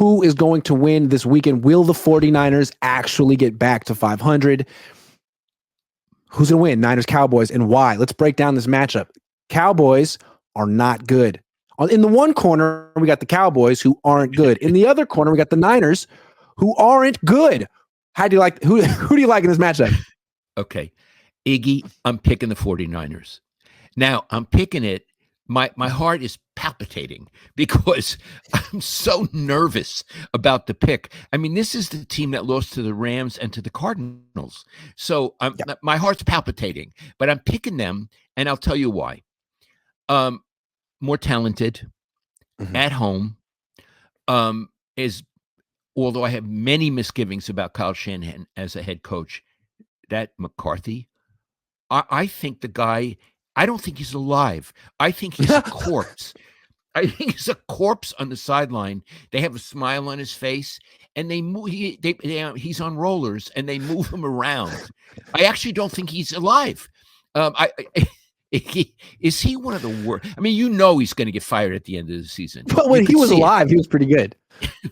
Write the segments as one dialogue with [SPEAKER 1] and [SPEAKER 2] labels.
[SPEAKER 1] who is going to win this weekend. Will the 49ers actually get back to 500? Who's going to win? Niners, Cowboys, and why? Let's break down this matchup. Cowboys are not good. In the one corner, we got the Cowboys who aren't good. In the other corner, we got the Niners who aren't good. How do you like who do you like in this matchup?
[SPEAKER 2] Okay. Iggy, I'm picking the 49ers. Now, I'm picking it. My heart is palpitating because I'm so nervous about the pick. I mean, this is the team that lost to the Rams and to the Cardinals. So my heart's palpitating, but I'm picking them, and I'll tell you why. More talented, at home, although I have many misgivings about Kyle Shanahan as a head coach, that McCarthy, I think the guy, I don't think he's alive. I think he's a corpse. I think he's a corpse on the sideline. They have a smile on his face, and they move. He's on rollers, and they move him around. I actually don't think he's alive. Is he one of the worst? I mean, he's going to get fired at the end of the season.
[SPEAKER 1] But when he was alive, he was pretty good.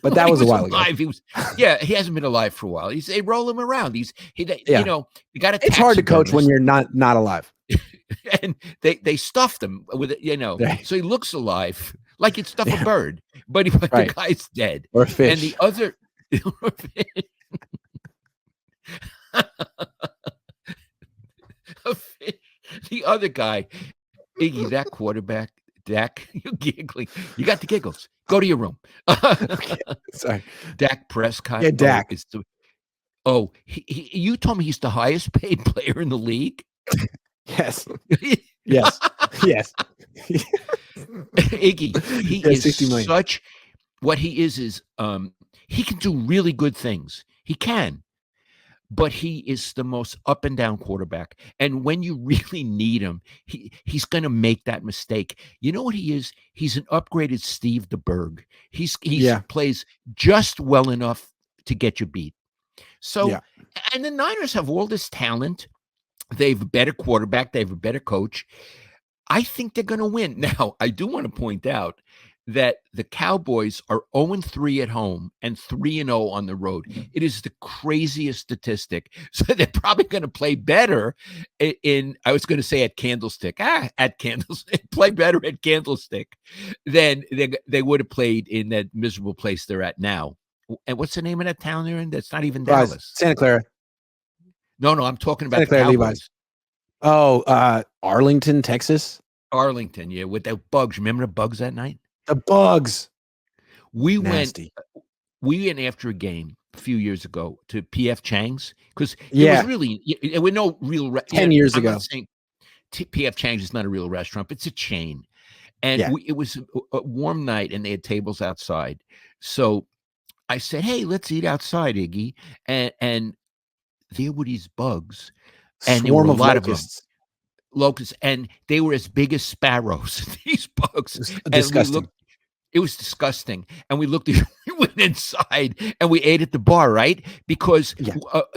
[SPEAKER 1] But that was a while ago.
[SPEAKER 2] He hasn't been alive for a while. They roll him around. You got to.
[SPEAKER 1] It's hard to coach when you're not alive.
[SPEAKER 2] And they stuffed him with it, so he looks alive, like you'd stuff a bird, but the guy's dead.
[SPEAKER 1] Or a fish.
[SPEAKER 2] And the other, a fish. The other guy, Iggy, that quarterback, Dak, you're giggling. You got the giggles. Go to your room.
[SPEAKER 1] Okay, sorry.
[SPEAKER 2] Dak Prescott.
[SPEAKER 1] Yeah, Dak.
[SPEAKER 2] You told me he's the highest paid player in the league?
[SPEAKER 1] Yes. Yes. Yes.
[SPEAKER 2] Iggy, he is such, what he is he can do really good things. He can. But he is the most up and down quarterback. And when you really need him, he's going to make that mistake. You know what he is? He's an upgraded Steve DeBerg. He plays just well enough to get you beat. So, and the Niners have all this talent. They have a better quarterback. They have a better coach. I think they're going to win. Now, I do want to point out that the Cowboys are 0-3 at home and 3-0 on the road. It is the craziest statistic. So they're probably going to play better I was going to say at Candlestick. Play better at Candlestick than they would have played in that miserable place they're at now. And what's the name of that town they're in? That's not even Dallas.
[SPEAKER 1] Santa Clara.
[SPEAKER 2] No, I'm talking about
[SPEAKER 1] Santa Clara,
[SPEAKER 2] the Cowboys.
[SPEAKER 1] Levi's. Oh, Arlington, Texas?
[SPEAKER 2] Arlington, yeah, with the bugs. Remember the bugs that night?
[SPEAKER 1] The bugs.
[SPEAKER 2] We
[SPEAKER 1] Nasty.
[SPEAKER 2] went after a game a few years ago to P.F. Chang's because it was really, we know real
[SPEAKER 1] 10 years ago.
[SPEAKER 2] I'm not saying P.F. Chang's is not a real restaurant, but it's a chain. And it was a warm night and they had tables outside. So I said, hey, let's eat outside, Iggy. And there were these bugs. And there were a lot of them. Locusts, and they were as big as sparrows. These bugs,
[SPEAKER 1] disgusting.
[SPEAKER 2] It was disgusting. And we went inside and we ate at the bar, right? Because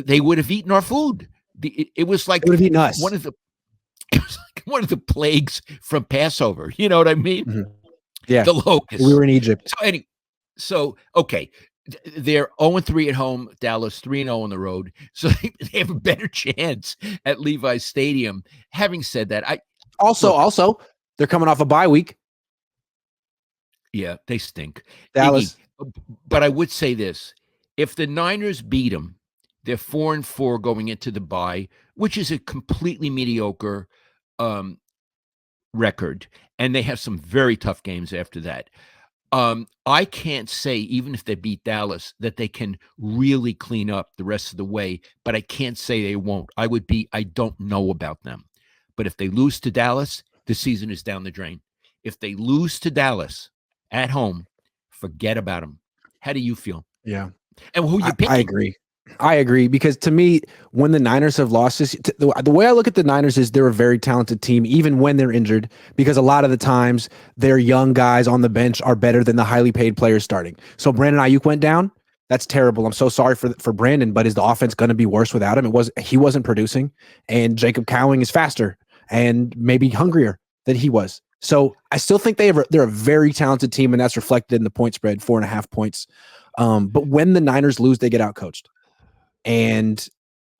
[SPEAKER 2] they would have eaten our food. It was like
[SPEAKER 1] would have eaten us.
[SPEAKER 2] It was like one of the plagues from Passover. You know what I mean?
[SPEAKER 1] Mm-hmm. Yeah,
[SPEAKER 2] the locusts.
[SPEAKER 1] We were in Egypt.
[SPEAKER 2] So okay. They're 0-3 at home, Dallas 3-0 on the road. So they have a better chance at Levi's Stadium. Having said that,
[SPEAKER 1] also they're coming off a bye week.
[SPEAKER 2] Yeah, they stink.
[SPEAKER 1] Dallas.
[SPEAKER 2] But I would say this. If the Niners beat them, they're 4-4 going into the bye, which is a completely mediocre record. And they have some very tough games after that. I can't say, even if they beat Dallas, that they can really clean up the rest of the way, but I can't say they won't. I don't know about them. But if they lose to Dallas, the season is down the drain. If they lose to Dallas at home, forget about them. How do you feel?
[SPEAKER 1] Yeah.
[SPEAKER 2] And who you picking?
[SPEAKER 1] I agree because to me, when the Niners have lost this, the way I look at the Niners is they're a very talented team, even when they're injured, because a lot of the times their young guys on the bench are better than the highly paid players starting. So Brandon Ayuk went down. That's terrible. I'm so sorry for Brandon, but is the offense going to be worse without him? He wasn't producing, and Jacob Cowing is faster and maybe hungrier than he was. So I still think they're a very talented team, and that's reflected in the point spread, 4.5 points. But when the Niners lose, they get outcoached. And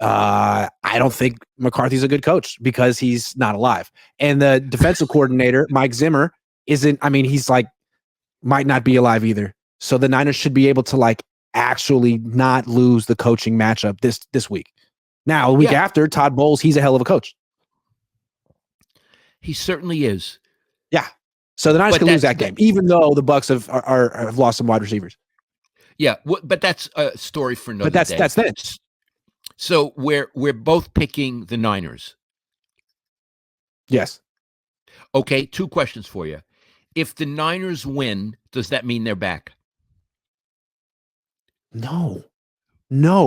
[SPEAKER 1] I don't think McCarthy's a good coach because he's not alive. And the defensive coordinator, Mike Zimmer, he's like, might not be alive either. So the Niners should be able to like actually not lose the coaching matchup this week. Now, a week after, Todd Bowles, he's a hell of a coach.
[SPEAKER 2] He certainly is.
[SPEAKER 1] Yeah. So the Niners can lose that game, even though the Bucs have lost some wide receivers.
[SPEAKER 2] Yeah, but that's a story for another day.
[SPEAKER 1] That's then.
[SPEAKER 2] So we're both picking the Niners.
[SPEAKER 1] Yes.
[SPEAKER 2] Okay, 2 questions for you. If the Niners win, does that mean they're back?
[SPEAKER 1] No.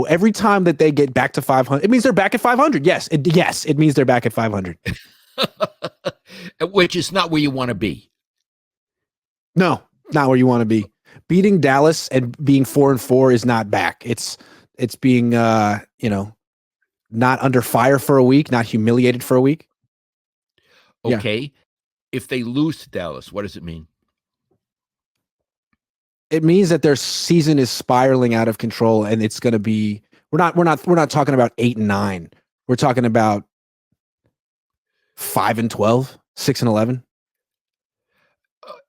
[SPEAKER 1] Every time that they get back to 500, it means they're back at 500. Yes, it means they're back at 500.
[SPEAKER 2] Which is not where you want to be.
[SPEAKER 1] No, not where you want to be. Beating Dallas and being 4-4 is not back. It's being not under fire for a week, not humiliated for a week.
[SPEAKER 2] Okay. Yeah. If they lose to Dallas, what does it mean?
[SPEAKER 1] It means that their season is spiraling out of control, and it's going to be. We're not talking about 8-9. We're talking about 5-12, 6-11.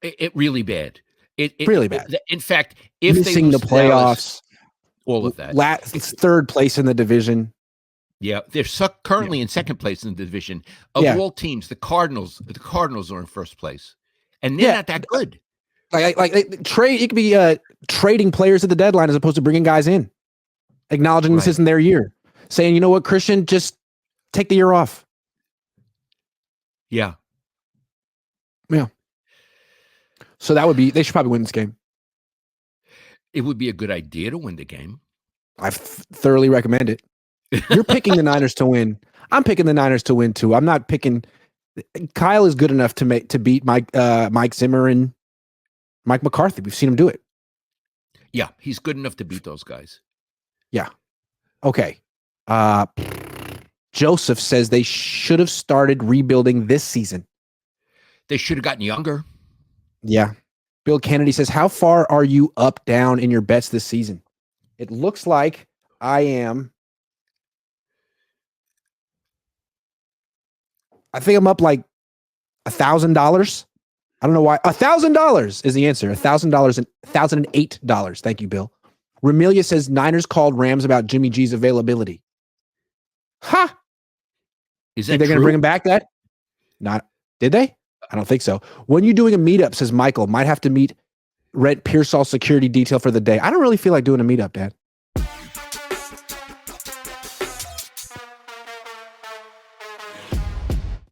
[SPEAKER 2] It really bad. It
[SPEAKER 1] really bad.
[SPEAKER 2] In fact, if
[SPEAKER 1] missing
[SPEAKER 2] they lose
[SPEAKER 1] the playoffs,
[SPEAKER 2] Dallas, all of that,
[SPEAKER 1] it's third place in the division.
[SPEAKER 2] Yeah, they're currently in second place in the division. Of all teams, the Cardinals are in first place, and they're not that good.
[SPEAKER 1] Like trade, it could be trading players at the deadline as opposed to bringing guys in, acknowledging this isn't their year, saying, you know what, Christian, just take the year off.
[SPEAKER 2] Yeah.
[SPEAKER 1] So they should probably win this game.
[SPEAKER 2] It would be a good idea to win the game.
[SPEAKER 1] I thoroughly recommend it. You're picking the Niners to win. I'm picking the Niners to win too. I'm not picking. Kyle is good enough to beat Mike Zimmer and Mike McCarthy. We've seen him do it.
[SPEAKER 2] Yeah, he's good enough to beat those guys.
[SPEAKER 1] Yeah. Okay. Joseph says they should have started rebuilding this season.
[SPEAKER 2] They should have gotten younger.
[SPEAKER 1] Yeah. Bill Kennedy says, how far are you up, down in your bets this season? It looks like I am. I think I'm up like $1,000. I don't know why. $1,000 is the answer. $1,000 and $1,008. Thank you, Bill. Ramelia says Niners called Rams about Jimmy G's availability. Ha!
[SPEAKER 2] Is that
[SPEAKER 1] think they're going to bring him back? Did they? I don't think so. When you're doing a meetup, says Michael, might have to meet rent Pearsall security detail for the day. I don't really feel like doing a meetup, Dad.